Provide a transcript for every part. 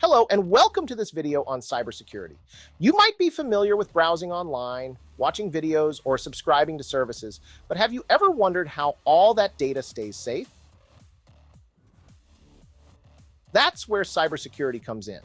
Hello, and welcome to this video on cybersecurity. You might be familiar with browsing online, watching videos, or subscribing to services, but have you ever wondered how all that data stays safe? That's where cybersecurity comes in.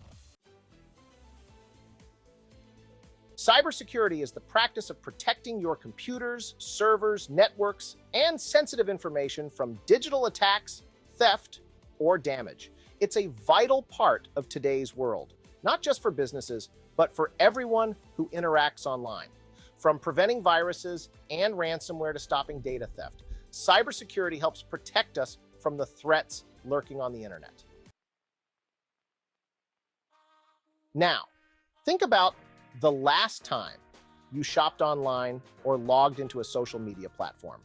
Cybersecurity is the practice of protecting your computers, servers, networks, and sensitive information from digital attacks, theft, or damage. It's a vital part of today's world, not just for businesses, but for everyone who interacts online. From preventing viruses and ransomware to stopping data theft, cybersecurity helps protect us from the threats lurking on the internet. Now, think about the last time you shopped online or logged into a social media platform.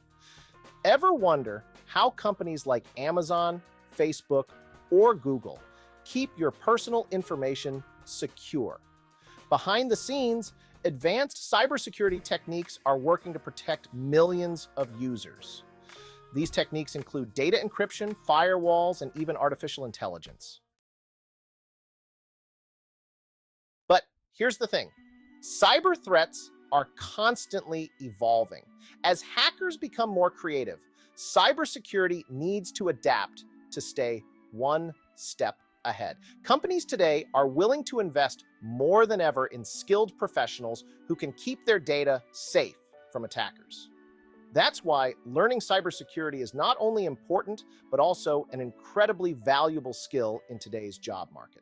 Ever wonder how companies like Amazon, Facebook, or Google keep your personal information secure? Behind the scenes, advanced cybersecurity techniques are working to protect millions of users. These techniques include data encryption, firewalls, and even artificial intelligence. But here's the thing. Cyber threats are constantly evolving. As hackers become more creative, cybersecurity needs to adapt to stay one step ahead. Companies today are willing to invest more than ever in skilled professionals who can keep their data safe from attackers. That's why learning cybersecurity is not only important, but also an incredibly valuable skill in today's job market.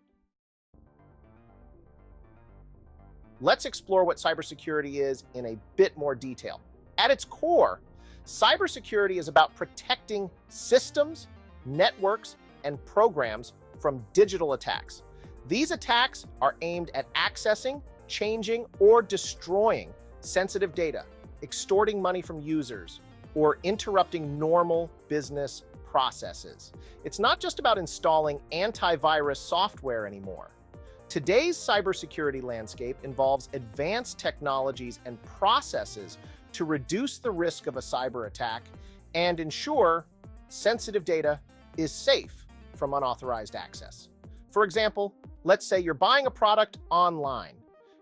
Let's explore what cybersecurity is in a bit more detail. At its core, cybersecurity is about protecting systems, networks, and programs from digital attacks. These attacks are aimed at accessing, changing, or destroying sensitive data, extorting money from users, or interrupting normal business processes. It's not just about installing antivirus software anymore. Today's cybersecurity landscape involves advanced technologies and processes to reduce the risk of a cyber attack and ensure sensitive data is safe from unauthorized access. For example, let's say you're buying a product online.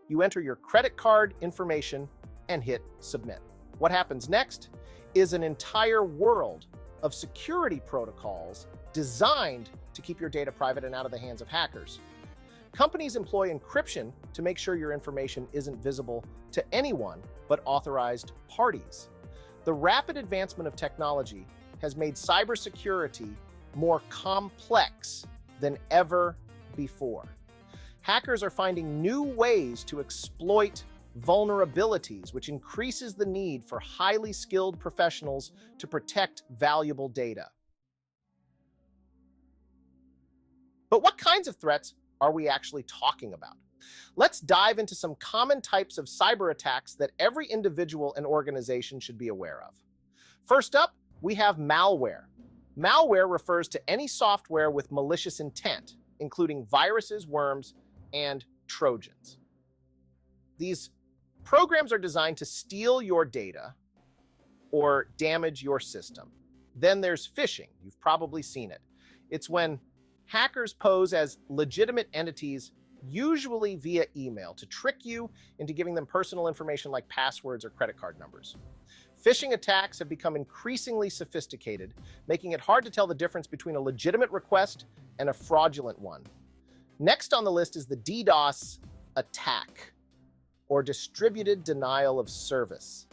You enter your credit card information and hit submit. What happens next is an entire world of security protocols designed to keep your data private and out of the hands of hackers. Companies employ encryption to make sure your information isn't visible to anyone but authorized parties. The rapid advancement of technology has made cybersecurity more complex than ever before. Hackers are finding new ways to exploit vulnerabilities, which increases the need for highly skilled professionals to protect valuable data. But what kinds of threats are we actually talking about? Let's dive into some common types of cyber attacks that every individual and organization should be aware of. First up, we have malware. Malware refers to any software with malicious intent, including viruses, worms, and Trojans. These programs are designed to steal your data or damage your system. Then there's phishing. You've probably seen it. It's when hackers pose as legitimate entities, usually via email, to trick you into giving them personal information like passwords or credit card numbers. Phishing attacks have become increasingly sophisticated, making it hard to tell the difference between a legitimate request and a fraudulent one. Next on the list is the DDoS attack, or distributed denial of service.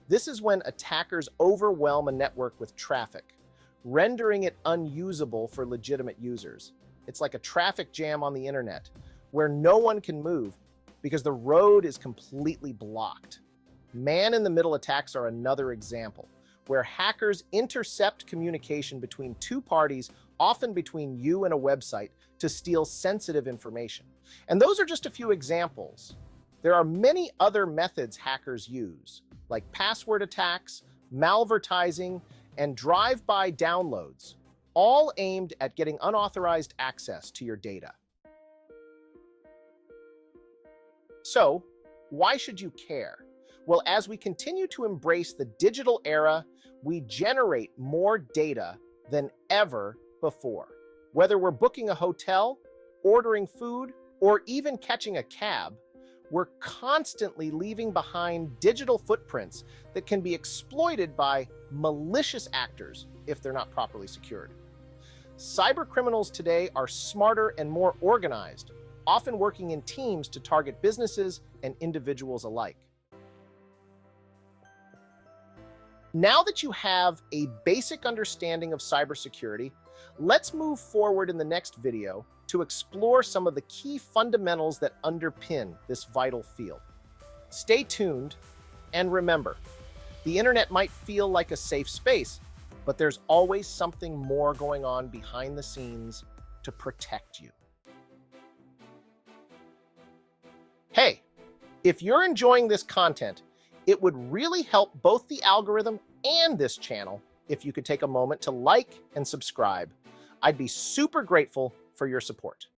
This is when attackers overwhelm a network with traffic, rendering it unusable for legitimate users. It's like a traffic jam on the internet, where no one can move because the road is completely blocked. Man-in-the-middle attacks are another example, where hackers intercept communication between two parties, often between you and a website, to steal sensitive information. And those are just a few examples. There are many other methods hackers use, like password attacks, malvertising, and drive-by downloads, all aimed at getting unauthorized access to your data. So, why should you care? Well, as we continue to embrace the digital era, we generate more data than ever before. Whether we're booking a hotel ordering food, or even catching a cab, we're constantly leaving behind digital footprints that can be exploited by malicious actors if they're not properly secured. Cyber criminals today are smarter and more organized, often working in teams to target businesses and individuals alike. Now that you have a basic understanding of cybersecurity, let's move forward in the next video to explore some of the key fundamentals that underpin this vital field. Stay tuned, and remember, the internet might feel like a safe space, but there's always something more going on behind the scenes to protect you. Hey, if you're enjoying this content, it would really help both the algorithm and this channel if you could take a moment to like and subscribe. I'd be super grateful for your support.